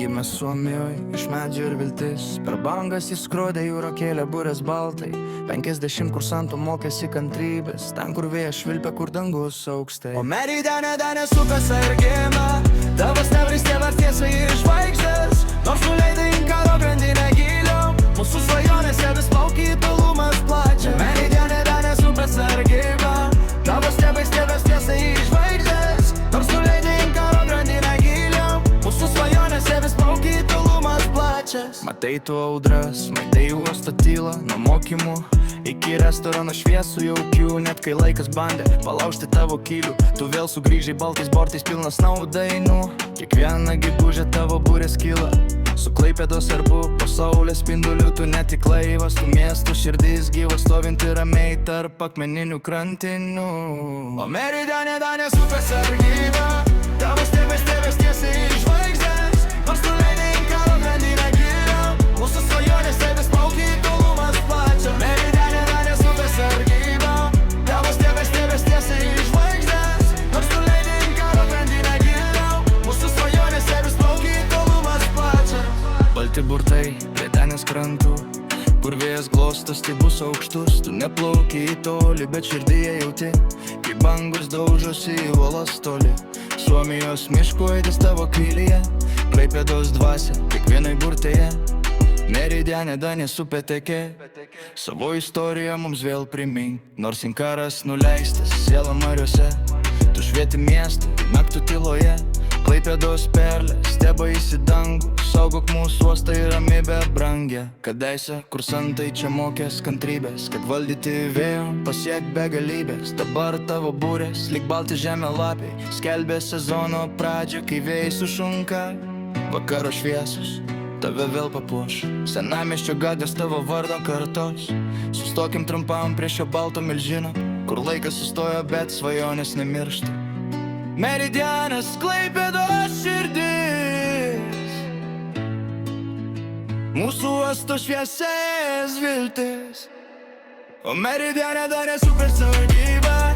Gimė Suomijoj, iš medžių ir viltis. Per bangas įskrodė jūro kėlė burės baltai. 50 kursantų mokėsi kantrybės. Ten, kur vėjas švilpia, kur dangus aukštai. O Meridiane supėsi ir gimė. Tavo stebris tėvas tiesai iš žvaigždės. Nors nuleidai į karo grandinę giliau, mūsų svajonėse vis plaukia į tolumas plačią. Meridiane supėsi ir gimė. Tavo stebris tėvas tiesai iš žvaigždės. Nors nuleidai į karo grandinę giliau, mūsų svajonėse vis plaukia į tolumas plačias. Matai tu audras, matai uosto tylą. Nuo mokymų iki restorano šviesų jaukių. Net kai laikas bandė palaužti tavo kylių, tu vėl sugrįžai baltais bortais pilnas naudainų. Kiekvieną gegužę tavo būrės kyla. Su Klaipėdos arbu po saulės spinduliu. Tu ne tik laivas, tu miesto širdis gyvas, stovinti ramiai tarp akmeninių krantinių. O Meridiane supės argyva. Tavo stebės tiesiai iš žvaigždės. Nors tu leidai į karo grandinę giliau, mūsų svajonėse vis plaukia į tolumas plačią. Meridiane supės argyva. Tavo stebės tiesiai iš žvaigždės. Nors tu leidai į karo grandinę giliau, mūsų svajonėse vis plaukia į tolumas plačią. Balti burtai prie Danės krantų, kur vėjas glostos, tai bus aukštus. Tu neplauki į tolį, bet širdyje jauti, kai bangos daužosi į uolas toli. Suomijos miško aidis tavo kailyje, Klaipėdos dvasia kiekvienai burtėje. Meridiane supė tekė, savo istoriją mums vėl primink. Nors inkaras nuleistas siela mariose, tu švieti miestą naktų tyloje. Klaipėdos perlė steba į dangų, saugok mūsų uostą ir ramybę brangę. Kadaise kursantai čia mokės kantrybės, kad valdyti vėjo pasiek begalybės. Dabar tavo būrės lyg balti žemė lapiai skelbė sezono pradžią, kai vėjai sušunka. Vakaro šviesus tave vėl papuoš, senamiesčio gatvės tavo vardo kartos. Sustokim trumpam prie šio balto milžino, kur laikas sustojo, bet svajonės nemiršta. Meridianas Klaipėdos širdis, mūsų uosto šviesės viltis. O Meridiane supės argyva.